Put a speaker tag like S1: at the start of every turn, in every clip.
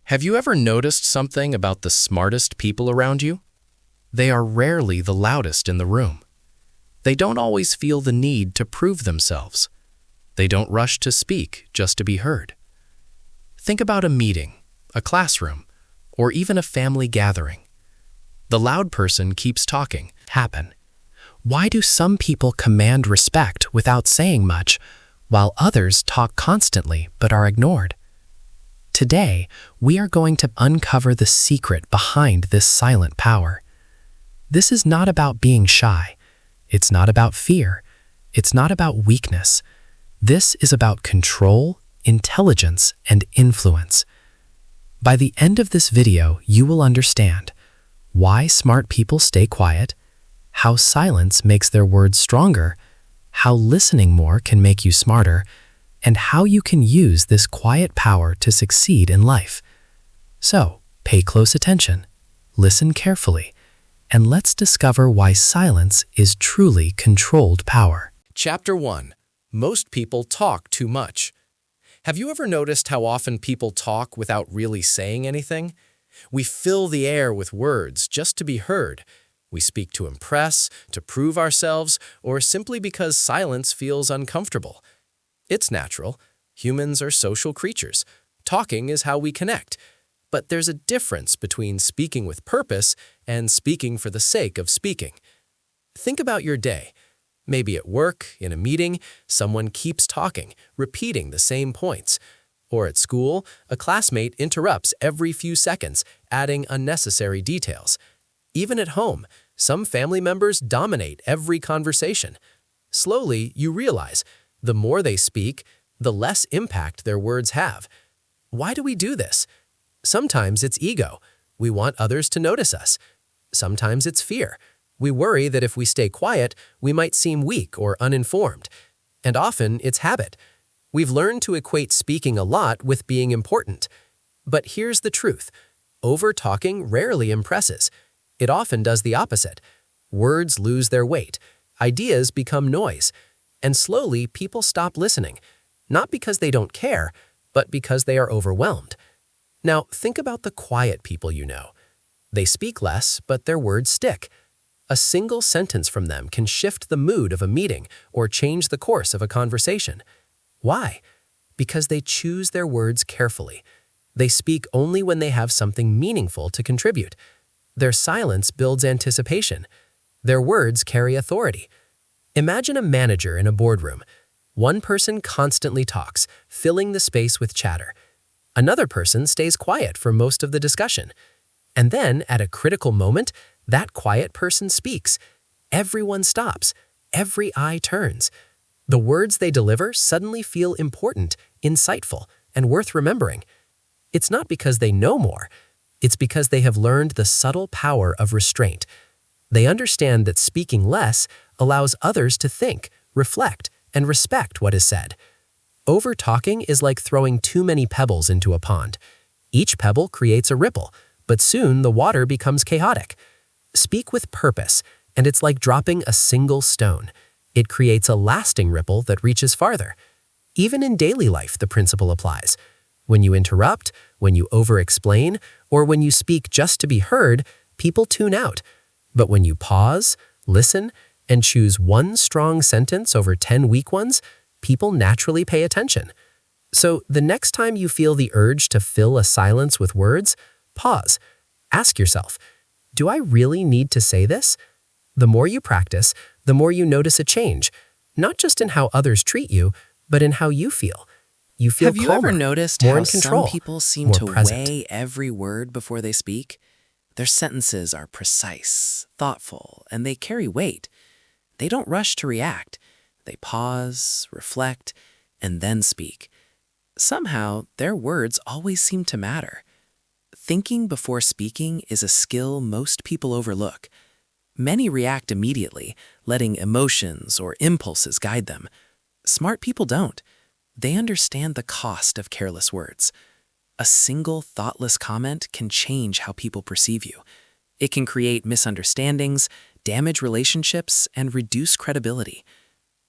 S1: Have you ever noticed something about the smartest people around you? They are rarely the loudest in the room. They don't always feel the need to prove themselves. They don't rush to speak just to be heard. Think about a meeting, a classroom, or even a family gathering. The loud person keeps talking. Why do some people command respect without saying much, while others talk constantly but are ignored? Today, we are going to uncover the secret behind this silent power. This is not about being shy. It's not about fear. It's not about weakness. This is about control, intelligence, and influence. By the end of this video, you will understand why smart people stay quiet, how silence makes their words stronger, how listening more can make you smarter, and how you can use this quiet power to succeed in life. So, pay close attention, listen carefully, and let's discover why silence is truly controlled power. Chapter 1. Most people talk too much. Have you ever noticed how often people talk without really saying anything? We fill the air with words just to be heard. We speak to impress, to prove ourselves, or simply because silence feels uncomfortable. It's natural. Humans are social creatures. Talking is how we connect. But there's a difference between speaking with purpose and speaking for the sake of speaking. Think about your day. Maybe at work, in a meeting, someone keeps talking, repeating the same points. Or at school, a classmate interrupts every few seconds, adding unnecessary details. Even at home, some family members dominate every conversation. Slowly, you realize the more they speak, the less impact their words have. Why do we do this? Sometimes it's ego. We want others to notice us. Sometimes it's fear. We worry that if we stay quiet, we might seem weak or uninformed. And often it's habit. We've learned to equate speaking a lot with being important. But here's the truth. Over-talking rarely impresses. It often does the opposite. Words lose their weight. Ideas become noise. And slowly, people stop listening, not because they don't care, but because they are overwhelmed. Now, think about the quiet people you know. They speak less, but their words stick. A single sentence from them can shift the mood of a meeting or change the course of a conversation. Why? Because they choose their words carefully. They speak only when they have something meaningful to contribute. Their silence builds anticipation. Their words carry authority. Imagine a manager in a boardroom. One person constantly talks, filling the space with chatter. Another person stays quiet for most of the discussion. And then, at a critical moment, that quiet person speaks. Everyone stops. Every eye turns. The words they deliver suddenly feel important, insightful, and worth remembering. It's not because they know more. It's because they have learned the subtle power of restraint. They understand that speaking less allows others to think, reflect, and respect what is said. Over-talking is like throwing too many pebbles into a pond. Each pebble creates a ripple, but soon the water becomes chaotic. Speak with purpose, and it's like dropping a single stone. It creates a lasting ripple that reaches farther. Even in daily life, the principle applies. When you interrupt, when you over-explain, or when you speak just to be heard, people tune out. But when you pause, listen, and choose one strong sentence over 10 weak ones, people naturally pay attention. So the next time you feel the urge to fill a silence with words, pause. Ask yourself, do I really need to say this? The more you practice, the more you notice a change, not just in how others treat you, but in how you feel. You feel calmer,
S2: Have you ever noticed
S1: more
S2: how
S1: in control,
S2: some people seem
S1: more
S2: to
S1: present.
S2: weigh every word before they speak? Their sentences are precise, thoughtful, and they carry weight. They don't rush to react. They pause, reflect, and then speak. Somehow, their words always seem to matter. Thinking before speaking is a skill most people overlook. Many react immediately, letting emotions or impulses guide them. Smart people don't. They understand the cost of careless words. A single thoughtless comment can change how people perceive you. It can create misunderstandings, damage relationships, and reduce credibility.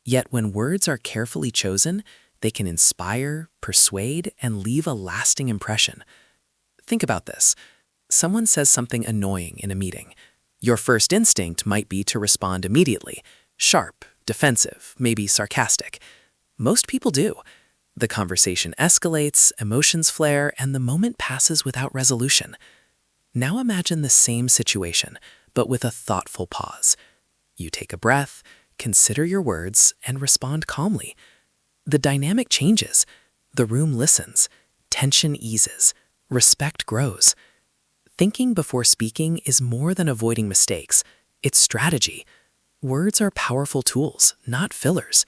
S2: Yet when words are carefully chosen, they can inspire, persuade, and leave a lasting impression. Think about this. Someone says something annoying in a meeting. Your first instinct might be to respond immediately, sharp, defensive, maybe sarcastic. Most people do. The conversation escalates, emotions flare, and the moment passes without resolution. Now imagine the same situation, but with a thoughtful pause. You take a breath, consider your words, and respond calmly. The dynamic changes. The room listens. Tension eases. Respect grows. Thinking before speaking is more than avoiding mistakes. It's strategy. Words are powerful tools, not fillers.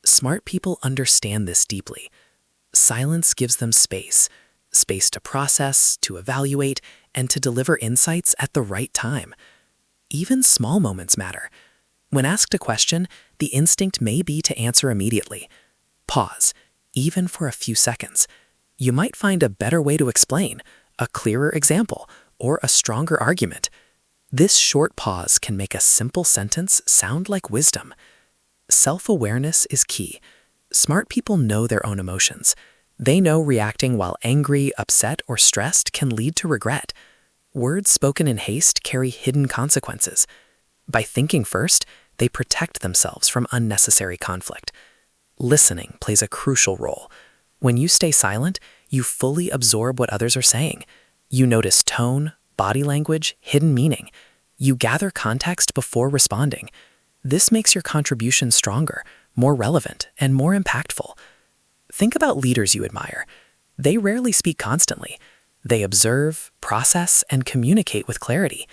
S2: Smart people understand this deeply. Silence gives them space to process, to evaluate, and to deliver insights at the right time. Even small moments matter. When asked a question, the instinct may be to answer immediately. Pause, even for a few seconds. You might find a better way to explain, a clearer example, or a stronger argument. This short pause can make a simple sentence sound like wisdom. Self-awareness is key. Smart people know their own emotions. They know reacting while angry, upset, or stressed can lead to regret. Words spoken in haste carry hidden consequences. By thinking first, they protect themselves from unnecessary conflict. Listening plays a crucial role. When you stay silent, you fully absorb what others are saying. You notice tone, body language, hidden meaning. You gather context before responding. This makes your contribution stronger, more relevant, and more impactful. Think about leaders you admire. They rarely speak constantly. They observe, process, and communicate with clarity.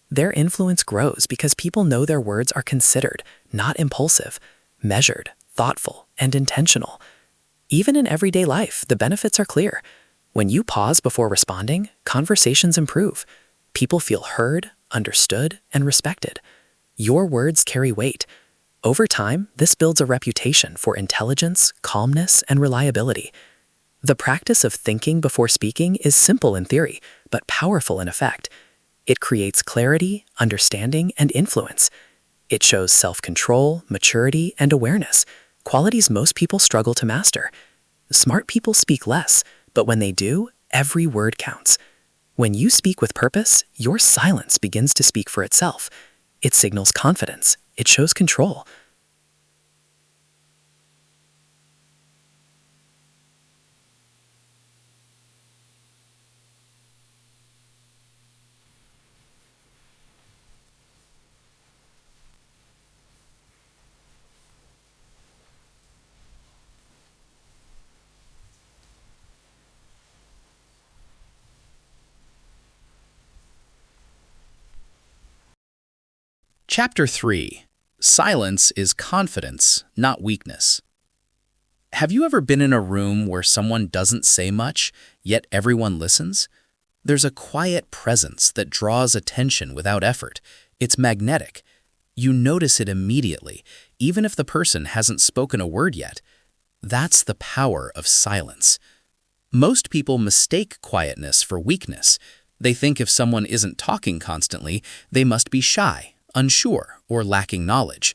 S2: Their influence grows because people know their words are considered, not impulsive, measured, thoughtful, and intentional. Even in everyday life, the benefits are clear. When you pause before responding, conversations improve. People feel heard, understood, and respected. Your words carry weight. Over time, this builds a reputation for intelligence, calmness, and reliability. The practice of thinking before speaking is simple in theory, but powerful in effect. It creates clarity, understanding, and influence. It shows self-control, maturity, and awareness, qualities most people struggle to master. Smart people speak less, but when they do, every word counts. When you speak with purpose, your silence begins to speak for itself. It signals confidence. It shows control.
S1: Chapter 3. Silence is confidence, not weakness. Have you ever been in a room where someone doesn't say much, yet everyone listens? There's a quiet presence that draws attention without effort. It's magnetic. You notice it immediately, even if the person hasn't spoken a word yet. That's the power of silence. Most people mistake quietness for weakness. They think if someone isn't talking constantly, they must be shy, unsure, or lacking knowledge.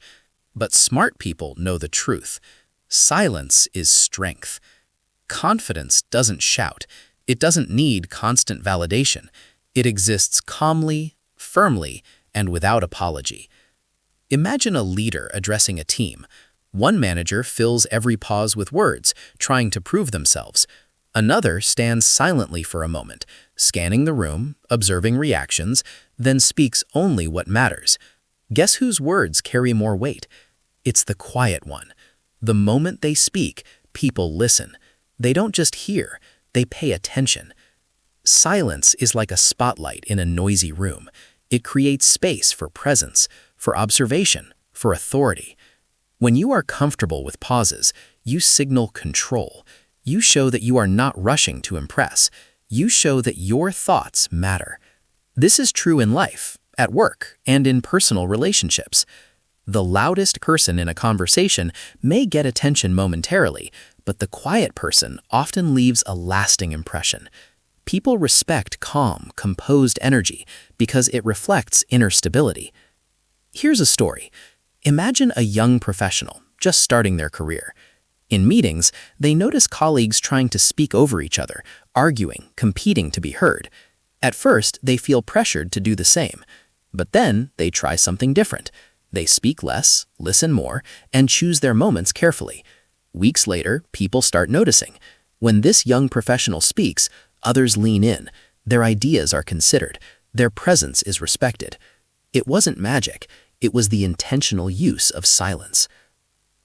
S1: But smart people know the truth. Silence is strength. Confidence doesn't shout. It doesn't need constant validation. It exists calmly, firmly, and without apology. Imagine a leader addressing a team. One manager fills every pause with words, trying to prove themselves. Another stands silently for a moment, scanning the room, observing reactions, then speaks only what matters. Guess whose words carry more weight? It's the quiet one. The moment they speak, people listen. They don't just hear, they pay attention. Silence is like a spotlight in a noisy room. It creates space for presence, for observation, for authority. When you are comfortable with pauses, you signal control. You show that you are not rushing to impress. You show that your thoughts matter. This is true in life, at work, and in personal relationships. The loudest person in a conversation may get attention momentarily, but the quiet person often leaves a lasting impression. People respect calm, composed energy because it reflects inner stability. Here's a story. Imagine a young professional just starting their career. In meetings, they notice colleagues trying to speak over each other,
S2: arguing, competing to be heard. At first, they feel pressured to do the same, but then they try something different. They speak less, listen more, and choose their moments carefully. Weeks later, people start noticing. When this young professional speaks, others lean in. Their ideas are considered. Their presence is respected. It wasn't magic. It was the intentional use of silence.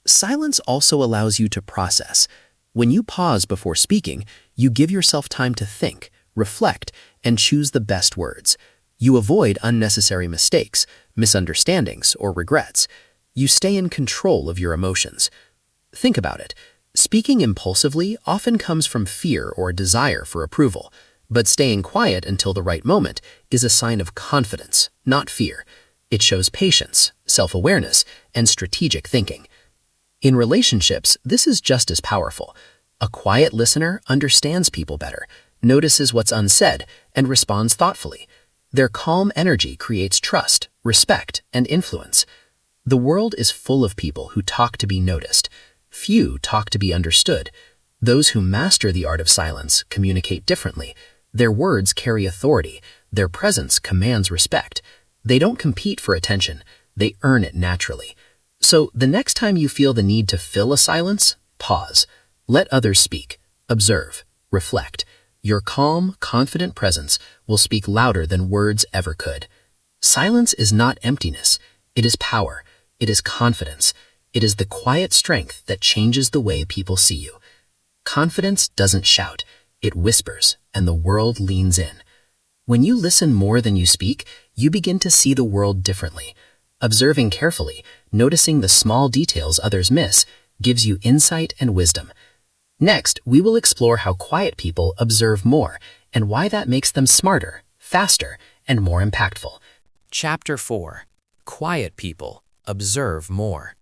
S2: Silence also allows you to process. When you pause before speaking, you give yourself time to think, reflect, and choose the best words. You avoid unnecessary mistakes, misunderstandings, or regrets. You stay in control of your emotions. Think about it. Speaking impulsively often comes from fear or desire for approval, but staying quiet until the right moment is a sign of confidence, not fear. It shows patience, self-awareness, and strategic thinking. In relationships, this is just as powerful. A quiet listener understands people better, notices what's unsaid, and responds thoughtfully. Their calm energy creates trust, respect, and influence. The world is full of people who talk to be noticed. Few talk to be understood. Those who master the art of silence communicate differently. Their words carry authority. Their presence commands respect. They don't compete for attention. They earn it naturally. So the next time you feel the need to fill a silence, pause. Let others speak. Observe. Reflect. Your calm, confident presence will speak louder than words ever could. Silence is not emptiness. It is power. It is confidence. It is the quiet strength that changes the way people see you. Confidence doesn't shout. It whispers, and the world leans in. When you listen more than you speak, you begin to see the world differently. Observing carefully, noticing the small details others miss, gives you insight and wisdom. Next, we will explore how quiet people observe more and why that makes them smarter, faster, and more impactful.
S1: Chapter 4. Quiet people observe more.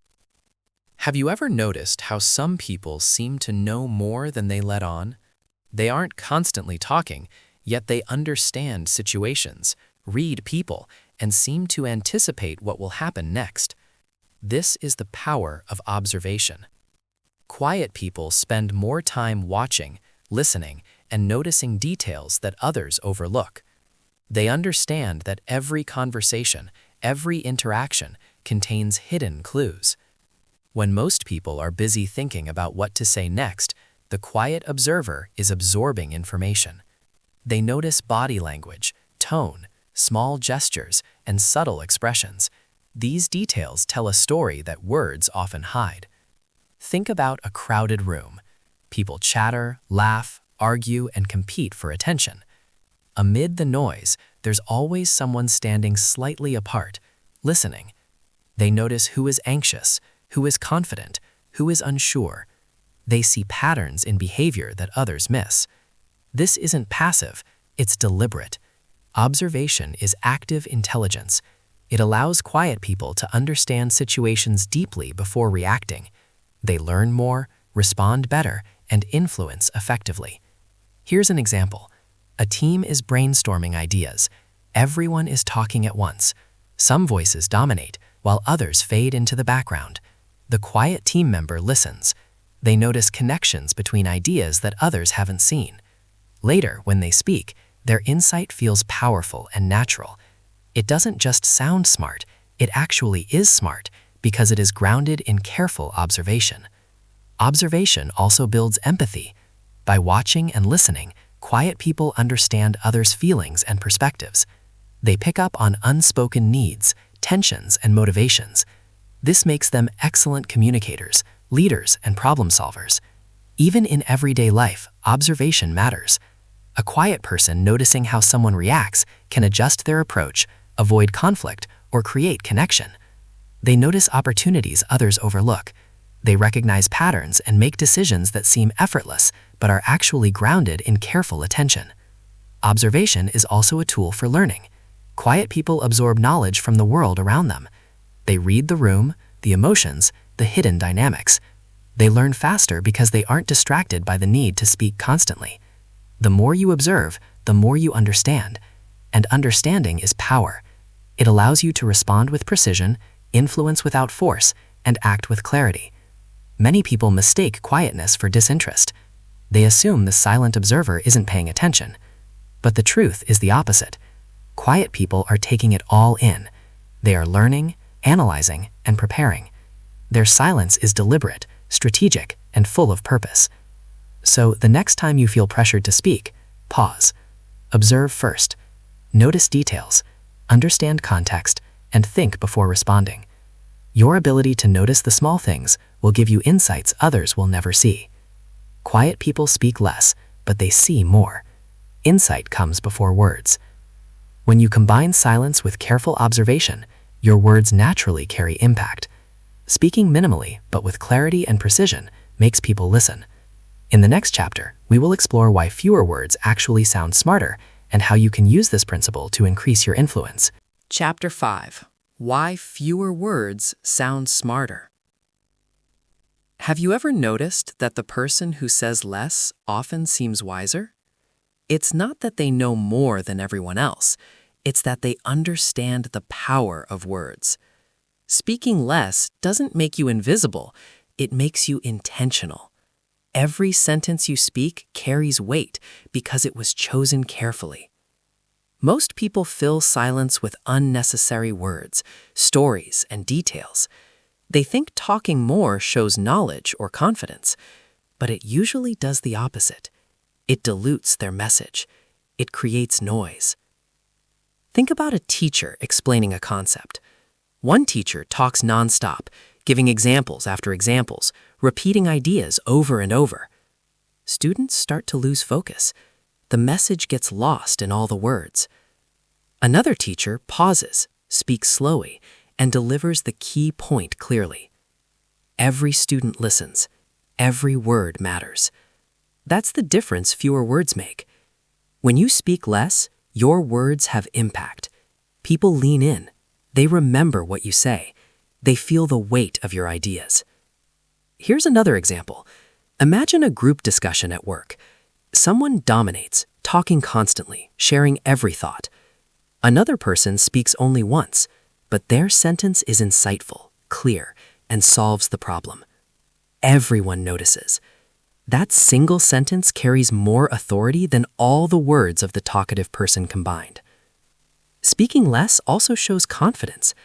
S1: Have you ever noticed how some people seem to know more than they let on? They aren't constantly talking, yet they understand situations, read people, and seem to anticipate what will happen next. This is the power of observation. Quiet people spend more time watching, listening, and noticing details that others overlook. They understand that every conversation, every interaction contains hidden clues. When most people are busy thinking about what to say next, the quiet observer is absorbing information. They notice body language, tone, small gestures, and subtle expressions. These details tell a story that words often hide. Think about a crowded room. People chatter, laugh, argue, and compete for attention. Amid the noise, there's always someone standing slightly apart, listening. They notice who is anxious, who is confident, who is unsure. They see patterns in behavior that others miss. This isn't passive, it's deliberate. Observation is active intelligence. It allows quiet people to understand situations deeply before reacting. They learn more, respond better, and influence effectively. Here's an example. A team is brainstorming ideas. Everyone is talking at once. Some voices dominate, while others fade into the background. The quiet team member listens. They notice connections between ideas that others haven't seen. Later, when they speak, their insight feels powerful and natural. It doesn't just sound smart, it actually is smart because it is grounded in careful observation. Observation also builds empathy. By watching and listening, quiet people understand others' feelings and perspectives. They pick up on unspoken needs, tensions, and motivations. This makes them excellent communicators, leaders, and problem solvers. Even in everyday life, observation matters. A quiet person noticing how someone reacts can adjust their approach, avoid conflict, or create connection. They notice opportunities others overlook. They recognize patterns and make decisions that seem effortless but are actually grounded in careful attention. Observation is also a tool for learning. Quiet people absorb knowledge from the world around them. They read the room, the emotions, the hidden dynamics. They learn faster because they aren't distracted by the need to speak constantly. The more you observe, the more you understand. And understanding is power. It allows you to respond with precision, influence without force, and act with clarity. Many people mistake quietness for disinterest.
S2: They assume the silent observer isn't paying attention. But the truth is the opposite. Quiet people are taking it all in. They are learning, analyzing, and preparing. Their silence is deliberate, strategic, and full of purpose. So the next time you feel pressured to speak, pause. Observe first. Notice details. Understand context, and think before responding. Your ability to notice the small things will give you insights others will never see. Quiet people speak less, but they see more. Insight comes before words. When you combine silence with careful observation, your words naturally carry impact. Speaking minimally, but with clarity and precision, makes people listen. In the next chapter, we will explore why fewer words actually sound smarter and how you can use this principle to increase your influence. Chapter 5. Why fewer words sound smarter. Have you ever noticed that the person who says less often seems wiser? It's not that they know more than everyone else. It's that they understand the power of words. Speaking less doesn't make you invisible. It makes you intentional. Every sentence you speak carries weight because it was chosen carefully. Most people fill silence with unnecessary words, stories, and details. They think talking more shows knowledge or confidence, but it usually does the opposite. It dilutes their message. It creates noise. Think about a teacher explaining a concept. One teacher talks nonstop, giving examples after examples, repeating ideas over and over. Students start to lose focus. The message gets lost in all the words. Another teacher pauses, speaks slowly, and delivers the key point clearly. Every student listens. Every word matters. That's the difference fewer words make. When you speak less, your words have impact. People lean in. They remember what you say. They feel the weight of your ideas. Here's another example. Imagine a group discussion at work. Someone dominates, talking constantly, sharing every thought. Another person speaks only once, but their sentence is insightful, clear, and solves the problem. Everyone notices. That single sentence carries more authority than all the words of the talkative person combined. Speaking less also shows confidence.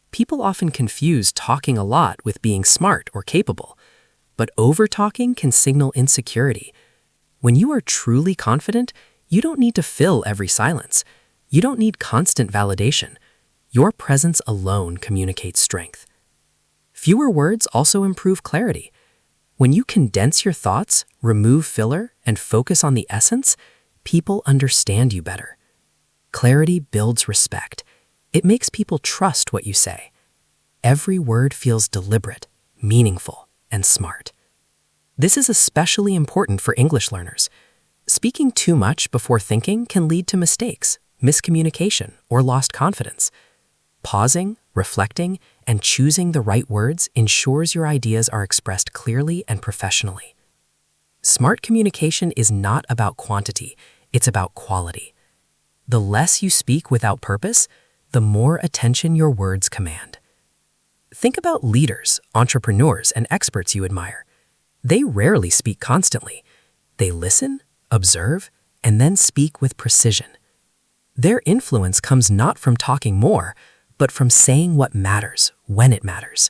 S2: People often confuse talking a lot with being smart or capable, but over-talking can signal insecurity. When you are truly confident, you don't need to fill every silence. You don't need constant validation. Your presence alone communicates strength. Fewer words also improve clarity. When you condense your thoughts, remove filler, and focus on the essence, people understand you better. Clarity builds respect. It makes people trust what you say. Every word feels deliberate, meaningful, and smart. This is especially important for English learners. Speaking too much before thinking can lead to mistakes, miscommunication, or lost confidence. Pausing, reflecting, and choosing the right words ensures your ideas are expressed clearly and professionally. Smart communication is not about quantity, it's about quality. The less you speak without purpose, the more attention your words command. Think about leaders, entrepreneurs, and experts you admire. They rarely speak constantly. They listen, observe, and then speak with precision. Their influence comes not from talking more, but from saying what matters when it matters.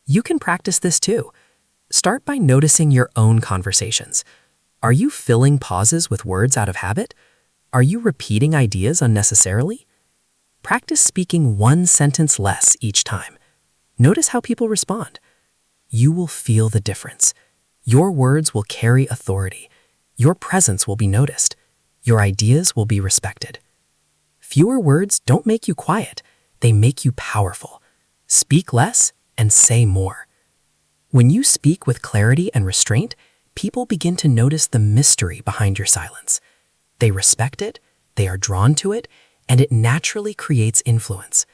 S2: You can practice this too. Start by noticing your own conversations. Are you filling pauses with words out of habit? Are you repeating ideas unnecessarily? Practice speaking one sentence less each time. Notice how people respond. You will feel the difference. Your words will carry authority. Your presence will be noticed. Your ideas will be respected. Fewer words don't make you quiet. They make you powerful. Speak less and say more. When you speak with clarity and restraint, people begin to notice the mystery behind your silence. They respect it, they are drawn to it, and it naturally creates influence.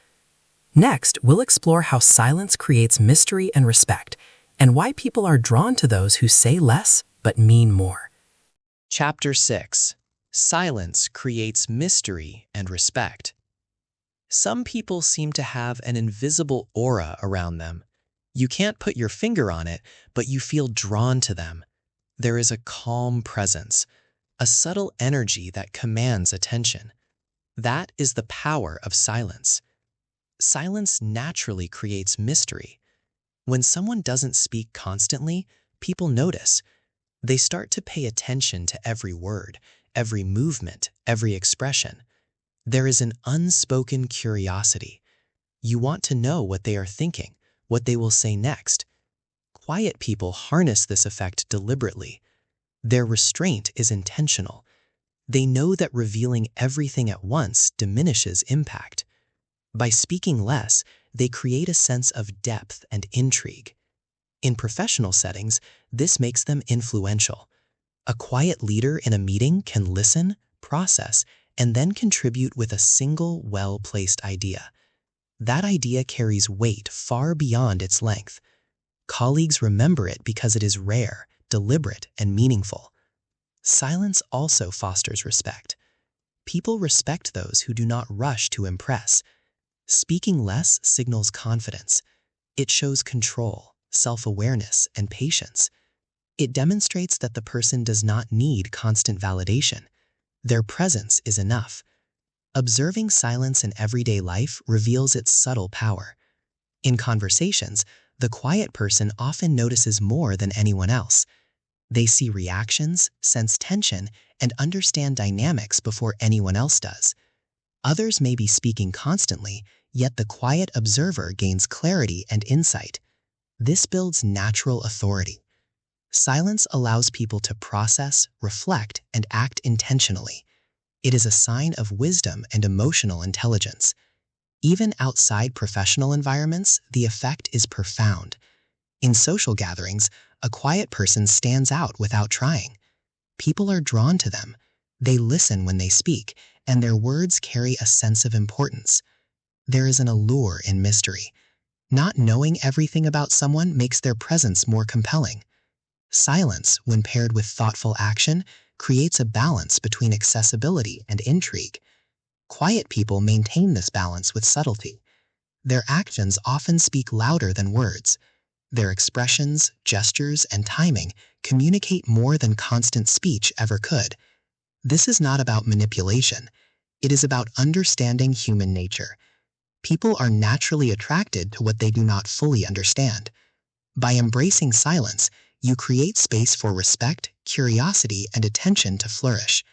S2: Next, we'll explore how silence creates mystery and respect, and why people are drawn to those who say less but mean more.
S3: Chapter 6. Silence creates mystery and respect. Some people seem to have an invisible aura around them. You can't put your finger on it, but you feel drawn to them. There is a calm presence, a subtle energy that commands attention. That is the power of silence. Silence naturally creates mystery. When someone doesn't speak constantly, people notice. They start to pay attention to every word, every movement, every expression. There is an unspoken curiosity. You want to know what they are thinking, what they will say next. Quiet people harness this effect deliberately. Their restraint is intentional. They know that revealing everything at once diminishes impact. By speaking less, they create a sense of depth and intrigue. In professional settings, this makes them influential. A quiet leader in a meeting can listen, process, and then contribute with a single well-placed idea. That idea carries weight far beyond its length. Colleagues remember it because it is rare, deliberate, and meaningful. Silence also fosters respect. People respect those who do not rush to impress. Speaking less signals confidence. It shows control, self-awareness, and patience. It demonstrates that the person does not need constant validation. Their presence is enough. Observing silence in everyday life reveals its subtle power. In conversations, the quiet person often notices more than anyone else. They see reactions, sense tension, and understand dynamics before anyone else does. Others may be speaking constantly, yet the quiet observer gains clarity and insight. This builds natural authority. Silence allows people to process, reflect, and act intentionally. It is a sign of wisdom and emotional intelligence. Even outside professional environments, the effect is profound. In social gatherings, a quiet person stands out without trying. People are drawn to them. They listen when they speak, and their words carry a sense of importance. There is an allure in mystery. Not knowing everything about someone makes their presence more compelling. Silence, when paired with thoughtful action, creates a balance between accessibility and intrigue. Quiet people maintain this balance with subtlety. Their actions often speak louder than words. Their expressions, gestures, and timing communicate more than constant speech ever could. This is not about manipulation. It is about understanding human nature. People are naturally attracted to what they do not fully understand. By embracing silence, you create space for respect, curiosity, and attention to flourish.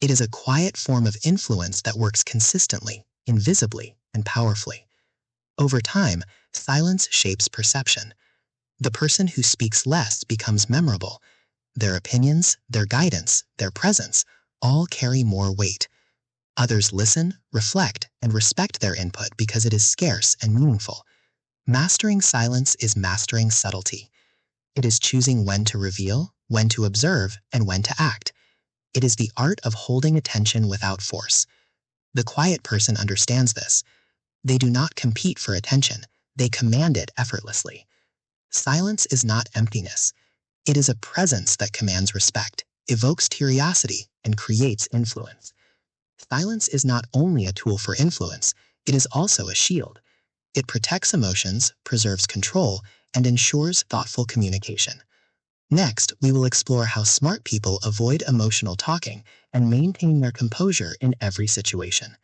S3: It is a quiet form of influence that works consistently, invisibly, and powerfully. Over time, silence shapes perception. The person who speaks less becomes memorable. Their opinions, their guidance, their presence all carry more weight. Others listen, reflect, and respect their input because it is scarce and meaningful. Mastering silence is mastering subtlety. It is choosing when to reveal, when to observe, and when to act. It is the art of holding attention without force. The quiet person understands this. They do not compete for attention. They command it effortlessly. Silence is not emptiness. It is a presence that commands respect, evokes curiosity, and creates influence. Silence is not only a tool for influence, it is also a shield. It protects emotions, preserves control, and ensures thoughtful communication. Next, we will explore how smart people avoid emotional talking and maintain their composure in every situation.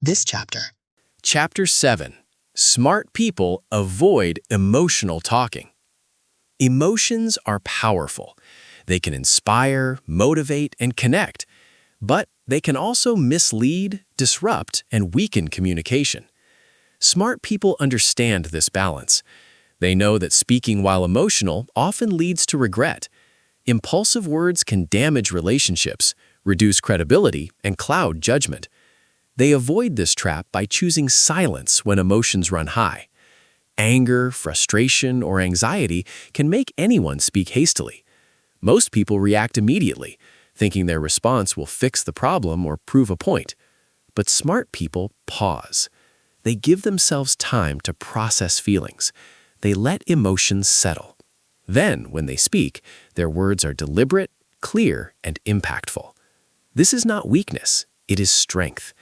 S3: This chapter.
S1: Chapter 7. Smart people avoid emotional talking. Emotions are powerful. They can inspire, motivate, and connect, but they can also mislead, disrupt, and weaken communication. Smart people understand this balance. They know that speaking while emotional often leads to regret. Impulsive words can damage relationships, reduce credibility, and cloud judgment. They avoid this trap by choosing silence when emotions run high. Anger, frustration, or anxiety can make anyone speak hastily. Most people react immediately, thinking their response will fix the problem or prove a point. But smart people pause. They give themselves time to process feelings. They let emotions settle. Then, when they speak, their words are deliberate, clear, and impactful. This is not weakness, it is strength.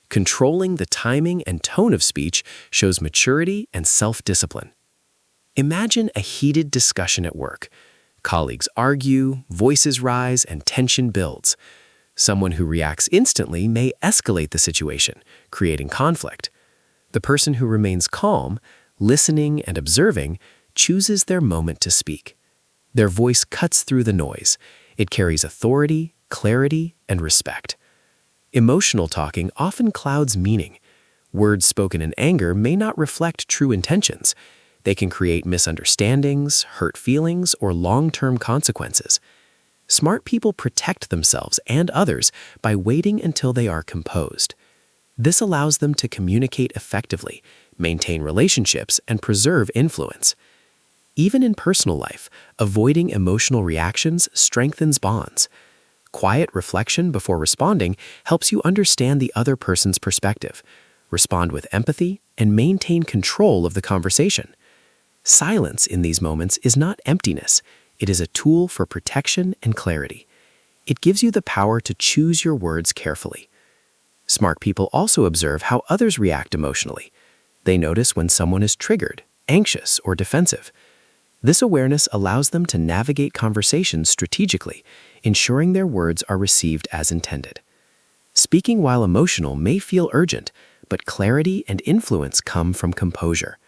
S1: Controlling the timing and tone of speech shows maturity and self-discipline. Imagine a heated discussion at work.
S2: Colleagues argue, voices rise, and tension builds. Someone who reacts instantly may escalate the situation, creating conflict. The person who remains calm, listening and observing, chooses their moment to speak. Their voice cuts through the noise. It carries authority, clarity, and respect. Emotional talking often clouds meaning. Words spoken in anger may not reflect true intentions. They can create misunderstandings, hurt feelings, or long-term consequences. Smart people protect themselves and others by waiting until they are composed. This allows them to communicate effectively, maintain relationships, and preserve influence. Even in personal life, avoiding emotional reactions strengthens bonds. Quiet reflection before responding helps you understand the other person's perspective, respond with empathy, and maintain control of the conversation. Silence in these moments is not emptiness. It is a tool for protection and clarity. It gives you the power to choose your words carefully. Smart people also observe how others react emotionally. They notice when someone is triggered, anxious, or defensive. This awareness allows them to navigate conversations strategically, ensuring their words are received as intended. Speaking while emotional may feel urgent, but clarity and influence come from composure.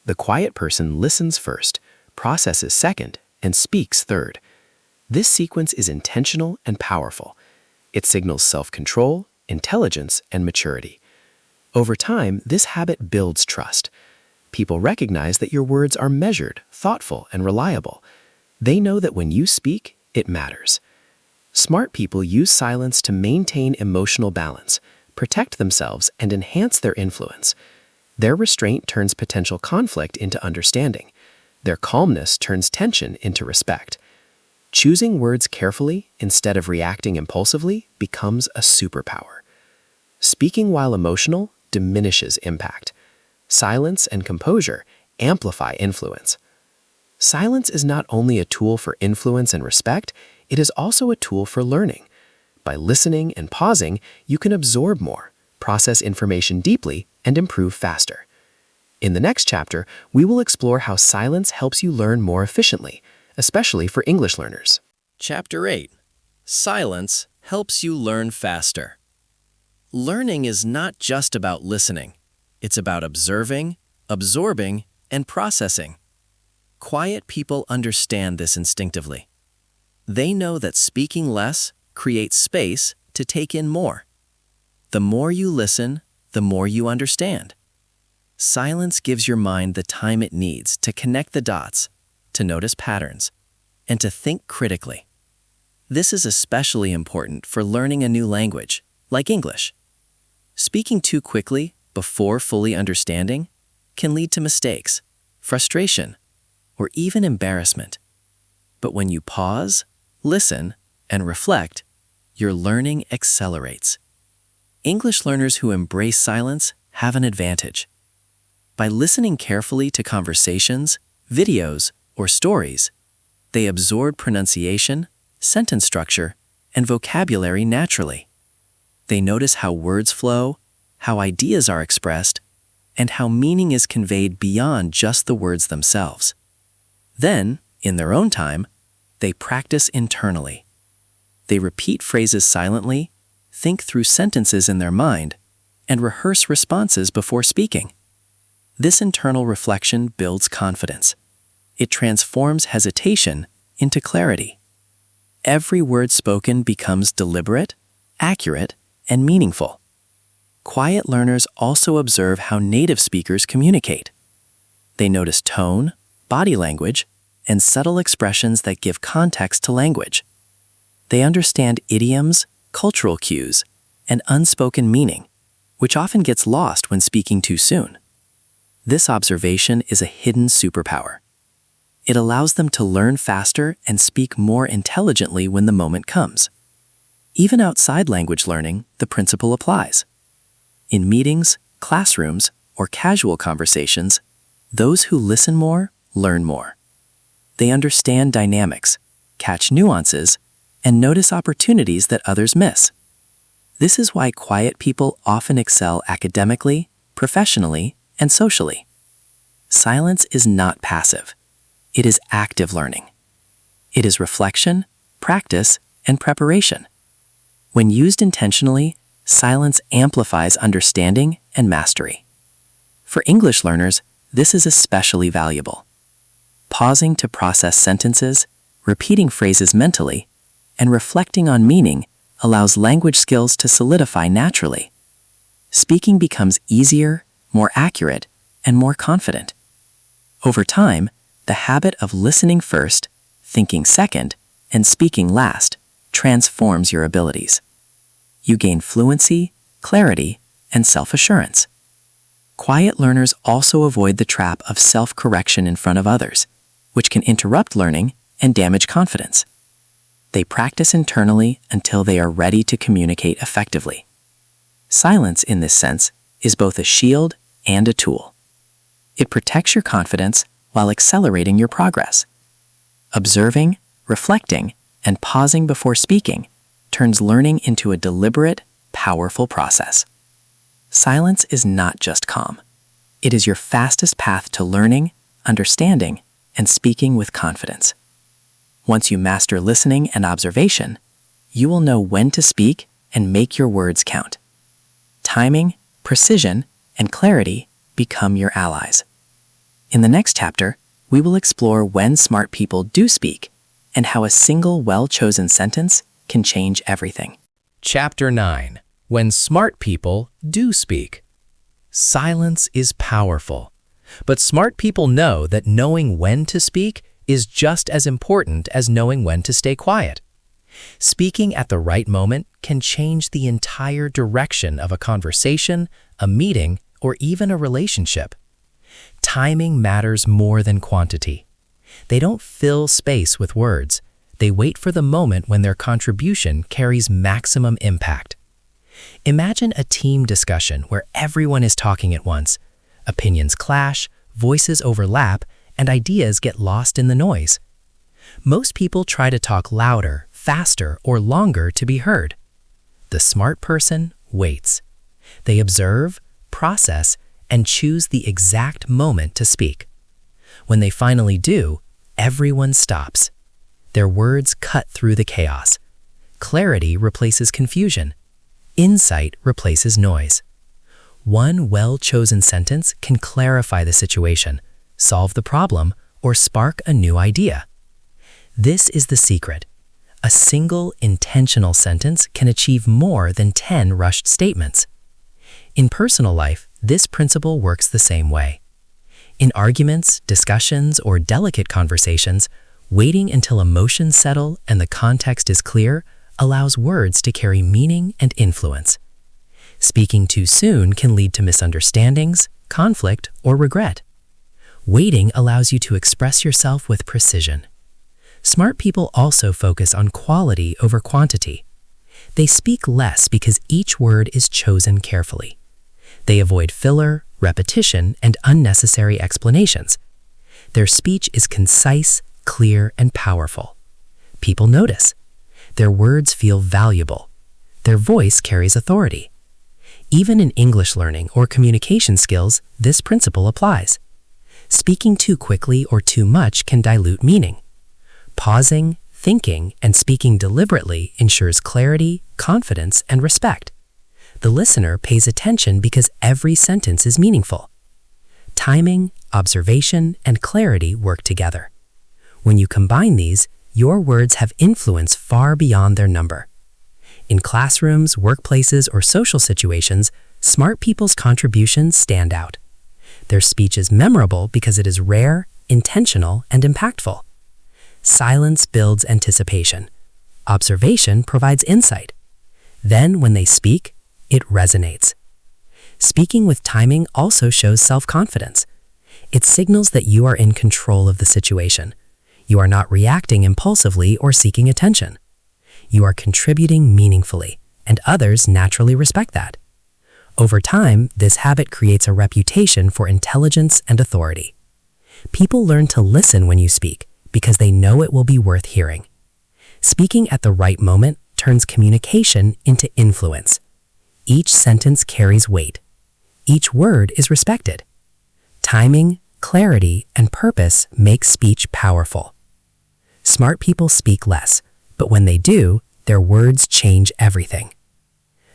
S2: The quiet person listens first, processes second, and speaks third. This sequence is intentional and powerful. It signals self-control, intelligence, and maturity. Over time, this habit builds trust. People recognize that your words are measured, thoughtful, and reliable. They know that when you speak, it matters. Smart people use silence to maintain emotional balance, protect themselves, and enhance their influence. Their restraint turns potential conflict into understanding. Their calmness turns tension into respect. Choosing words carefully instead of reacting impulsively becomes a superpower. Speaking while emotional diminishes impact. Silence and composure amplify influence. Silence is not only a tool for influence and respect, it is also a tool for learning. By listening and pausing, you can absorb more, process information deeply, and improve faster. In the next chapter, we will explore how silence helps you learn more efficiently, especially for English learners.
S1: Chapter 8. Silence helps you learn faster. Learning is not just about listening. It's about observing, absorbing, and processing. Quiet people understand this instinctively. They know that speaking less creates space to take in more. The more you listen, the more you understand. Silence gives your mind the time it needs to connect the dots, to notice patterns, and to think critically. This is especially important for learning a new language, like English. Speaking too quickly before fully understanding can lead to mistakes, frustration, or even embarrassment. But when you pause, listen, and reflect, your learning accelerates. English learners who embrace silence have an advantage. By listening carefully to conversations, videos, or stories, they absorb pronunciation, sentence structure, and vocabulary naturally. They notice how words flow, how ideas are expressed, and how meaning is conveyed beyond just the words themselves. Then, in their own time, they practice internally. They repeat phrases silently, think through sentences in their mind, and rehearse responses before speaking. This internal reflection builds confidence. It transforms hesitation into clarity. Every word spoken becomes deliberate, accurate, and meaningful. Quiet learners also observe how native speakers communicate. They notice tone, body language, and subtle expressions that give context to language. They understand idioms, cultural cues, and unspoken meaning, which often gets lost when speaking too soon. This observation is a hidden superpower. It allows them to learn faster and speak more intelligently when the moment comes. Even outside language learning, the principle applies. In meetings, classrooms, or casual conversations, those who listen more learn more. They understand dynamics, catch nuances, and notice opportunities that others miss. This is why quiet people often excel academically, professionally, and socially. Silence is not passive. It is active learning.
S2: It is reflection, practice, and preparation. When used intentionally, silence amplifies understanding and mastery. For English learners, this is especially valuable. Pausing to process sentences, repeating phrases mentally, and reflecting on meaning allows language skills to solidify naturally. Speaking becomes easier, more accurate, and more confident. Over time, the habit of listening first, thinking second, and speaking last transforms your abilities. You gain fluency, clarity, and self-assurance. Quiet learners also avoid the trap of self-correction in front of others, which can interrupt learning and damage confidence. They practice internally until they are ready to communicate effectively. Silence, in this sense, is both a shield and a tool. It protects your confidence while accelerating your progress. Observing, reflecting, and pausing before speaking turns learning into a deliberate, powerful process. Silence is not just calm. It is your fastest path to learning, understanding, and speaking with confidence. Once you master listening and observation, you will know when to speak and make your words count. Timing, precision, and clarity become your allies. In the next chapter, we will explore when smart people do speak and how a single well-chosen sentence can change everything.
S1: Chapter 9. When smart people do speak. Silence is powerful, but smart people know that knowing when to speak is just as important as knowing when to stay quiet. Speaking at the right moment can change the entire direction of a conversation, a meeting, or even a relationship. Timing matters more than quantity. They don't fill space with words. They wait for the moment when their contribution carries maximum impact. Imagine a team discussion where everyone is talking at once. Opinions clash, voices overlap, and ideas get lost in the noise. Most people try to talk louder, faster, or longer to be heard. The smart person waits. They observe, process, and choose the exact moment to speak. When they finally do, everyone stops. Their words cut through the chaos. Clarity replaces confusion. Insight replaces noise. One well-chosen sentence can clarify the situation, solve the problem, or spark a new idea. This is the secret. A single intentional sentence can achieve more than 10 rushed statements. In personal life, this principle works the same way. In arguments, discussions, or delicate conversations, waiting until emotions settle and the context is clear allows words to carry meaning and influence. Speaking too soon can lead to misunderstandings, conflict, or regret. Waiting allows you to express yourself with precision. Smart people also focus on quality over quantity. They speak less because each word is chosen carefully. They avoid filler, repetition, and unnecessary explanations. Their speech is concise, clear, and powerful. People notice. Their words feel valuable. Their voice carries authority. Even in English learning or communication skills, this principle applies. Speaking too quickly or too much can dilute meaning. Pausing, thinking, and speaking deliberately ensures clarity, confidence, and respect. The listener pays attention because every sentence is meaningful. Timing, observation, and clarity work together. When you combine these, your words have influence far beyond their number. In classrooms, workplaces, or social situations, smart people's contributions stand out. Their speech is memorable because it is rare, intentional, and impactful. Silence builds anticipation. Observation provides insight. Then, when they speak, it resonates. Speaking with timing also shows self-confidence. It signals that you are in control of the situation. You are not reacting impulsively or seeking attention. You are contributing meaningfully, and others naturally respect that. Over time, this habit creates a reputation for intelligence and authority. People learn to listen when you speak because they know it will be worth hearing. Speaking at the right moment turns communication into influence. Each sentence carries weight. Each word is respected. Timing, clarity, and purpose make speech powerful.
S4: Smart people speak less, but when they do, their words change everything.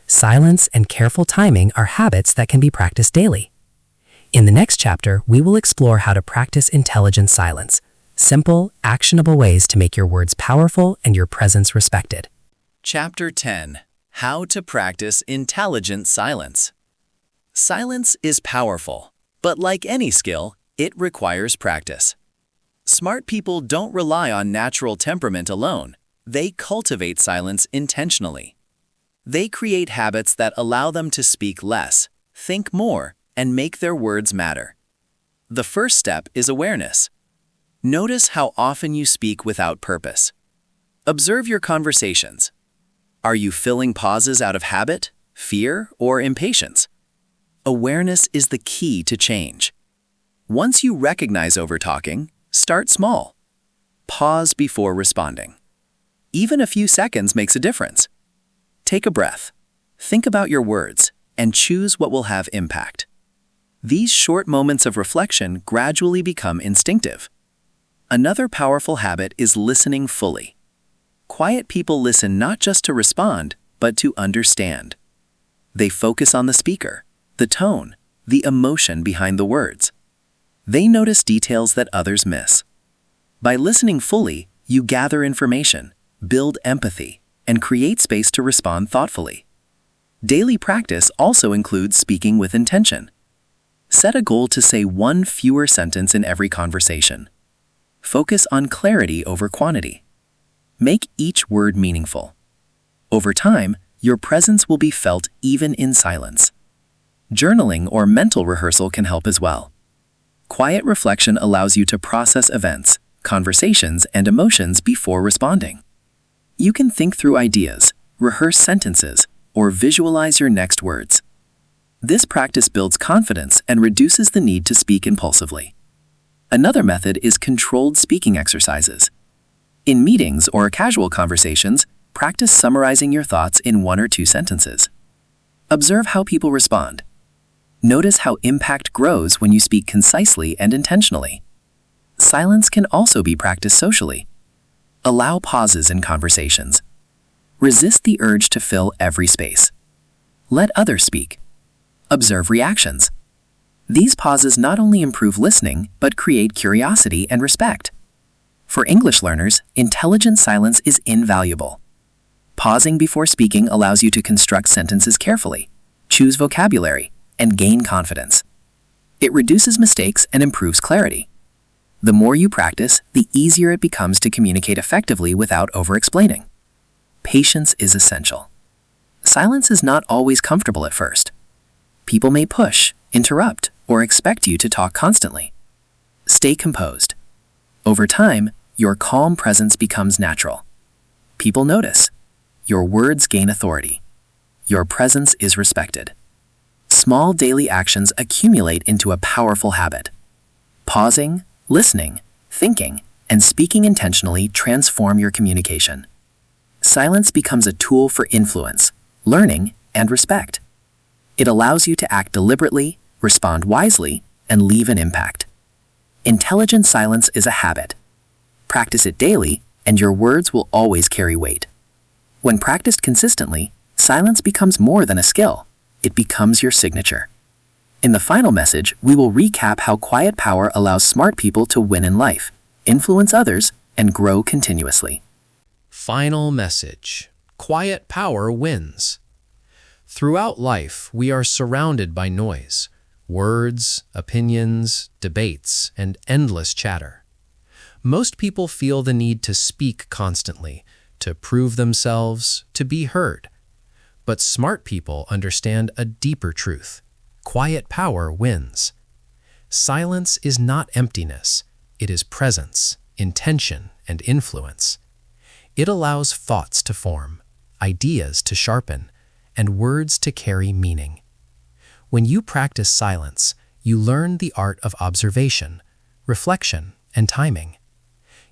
S4: Silence and careful timing are habits that can be practiced daily. In the next chapter, we will explore how to practice intelligent silence, simple, actionable ways to make your words powerful and your presence respected.
S2: Chapter 10. How to Practice Intelligent Silence. Silence is powerful, but like any skill, it requires practice. Smart people don't rely on natural temperament alone. They cultivate silence intentionally. They create habits that allow them to speak less, think more, and make their words matter. The first step is awareness. Notice how often you speak without purpose. Observe your conversations. Are you filling pauses out of habit, fear, or impatience? Awareness is the key to change. Once you recognize overtalking, start small. Pause before responding. Even a few seconds makes a difference. Take a breath. Think about your words and choose what will have impact. These short moments of reflection gradually become instinctive. Another powerful habit is listening fully. Quiet people listen not just to respond, but to understand. They focus on the speaker, the tone, the emotion behind the words. They notice details that others miss. By listening fully, you gather information, build empathy, and create space to respond thoughtfully. Daily practice also includes speaking with intention. Set a goal to say one fewer sentence in every conversation. Focus on clarity over quantity. Make each word meaningful. Over time, your presence will be felt even in silence. Journaling or mental rehearsal can help as well. Quiet reflection allows you to process events, conversations, and emotions before responding. You can think through ideas, rehearse sentences, or visualize your next words. This practice builds confidence and reduces the need to speak impulsively. Another method is controlled speaking exercises. In meetings or casual conversations, practice summarizing your thoughts in 1 or 2 sentences. Observe how people respond. Notice how impact grows when you speak concisely and intentionally. Silence can also be practiced socially. Allow pauses in conversations. Resist the urge to fill every space. Let others speak. Observe reactions. These pauses not only improve listening, but create curiosity and respect. For English learners, intelligent silence is invaluable. Pausing before speaking allows you to construct sentences carefully, choose vocabulary, and gain confidence. It reduces mistakes and improves clarity. The more you practice, the easier it becomes to communicate effectively without over-explaining. Patience is essential. Silence is not always comfortable at first. People may push, interrupt, or expect you to talk constantly. Stay composed. Over time, your calm presence becomes natural. People notice. Your words gain authority. Your presence is respected. Small daily actions accumulate into a powerful habit. Pausing, listening, thinking, and speaking intentionally transform your communication. Silence becomes a tool for influence, learning, and respect. It allows you to act deliberately, respond wisely, and leave an impact. Intelligent silence is a habit. Practice it daily, and your words will always carry weight. When practiced consistently, silence becomes more than a skill. It becomes your signature. In the final message, we will recap how quiet power allows smart people to win in life, influence others, and grow continuously.
S1: Final message. Quiet power wins. Throughout life, we are surrounded by noise, words, opinions, debates, and endless chatter. Most people feel the need to speak constantly, to prove themselves, to be heard. But smart people understand a deeper truth. Quiet power wins. Silence is not emptiness. It is presence, intention, and influence. It allows thoughts to form, ideas to sharpen, and words to carry meaning. When you practice silence, you learn the art of observation, reflection, and timing.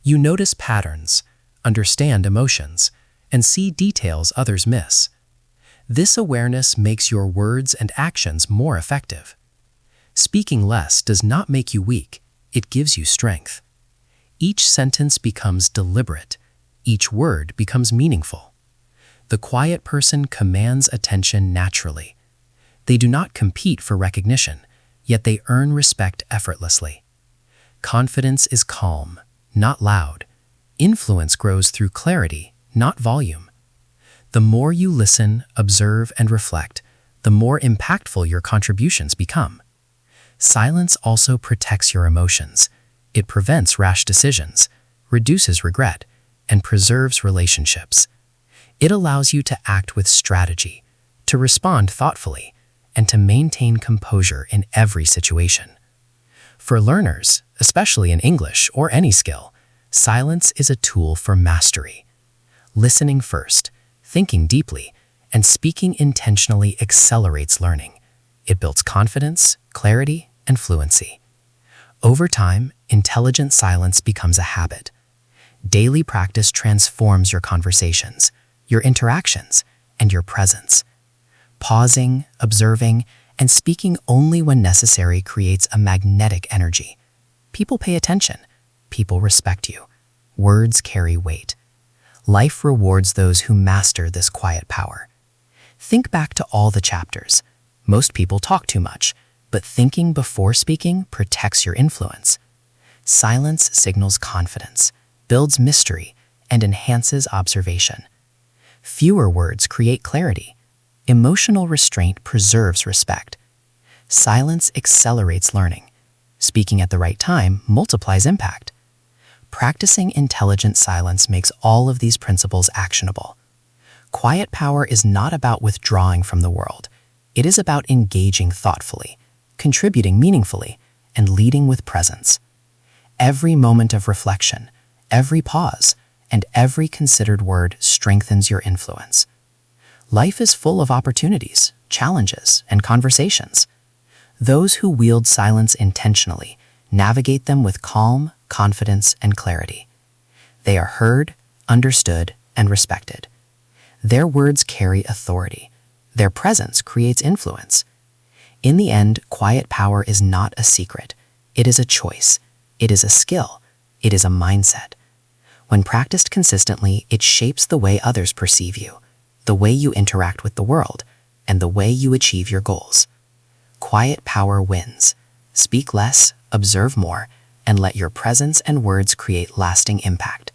S1: You notice patterns, understand emotions, and see details others miss. This awareness makes your words and actions more effective. Speaking less does not make you weak, it gives you strength. Each sentence becomes deliberate. Each word becomes meaningful. The quiet person commands attention naturally. They do not compete for recognition, yet they earn respect effortlessly. Confidence is calm, not loud. Influence grows through clarity, not volume. The more you listen, observe, and reflect, the more impactful your contributions become. Silence also protects your emotions. It prevents rash decisions, reduces regret, and preserves relationships. It allows you to act with strategy, to respond thoughtfully, and to maintain composure in every situation. For learners, especially in English or any skill, silence is a tool for mastery. Listening first, thinking deeply, and speaking intentionally accelerates learning. It builds confidence, clarity, and fluency. Over time, intelligent silence becomes a habit. Daily practice transforms your conversations, your interactions, and your presence. Pausing, observing, and speaking only when necessary creates a magnetic energy. People pay attention. People respect you. Words carry weight. Life rewards those who master this quiet power. Think back to all the chapters. Most people talk too much, but thinking before speaking protects your influence. Silence signals confidence, builds mystery, and enhances observation. Fewer words create clarity. Emotional restraint preserves respect. Silence accelerates learning. Speaking at the right time multiplies impact. Practicing intelligent silence makes all of these principles actionable. Quiet power is not about withdrawing from the world. It is about engaging thoughtfully, contributing meaningfully, and leading with presence. Every moment of reflection, every pause, and every considered word strengthens your influence. Life is full of opportunities, challenges, and conversations. Those who wield silence intentionally navigate them with calm, confidence, and clarity. They are heard, understood, and respected. Their words carry authority. Their presence creates influence. In the end, quiet power is not a secret. It is a choice. It is a skill. It is a mindset. When practiced consistently, it shapes the way others perceive you, the way you interact with the world, and the way you achieve your goals. Quiet power wins. Speak less, observe more, and let your presence and words create lasting impact.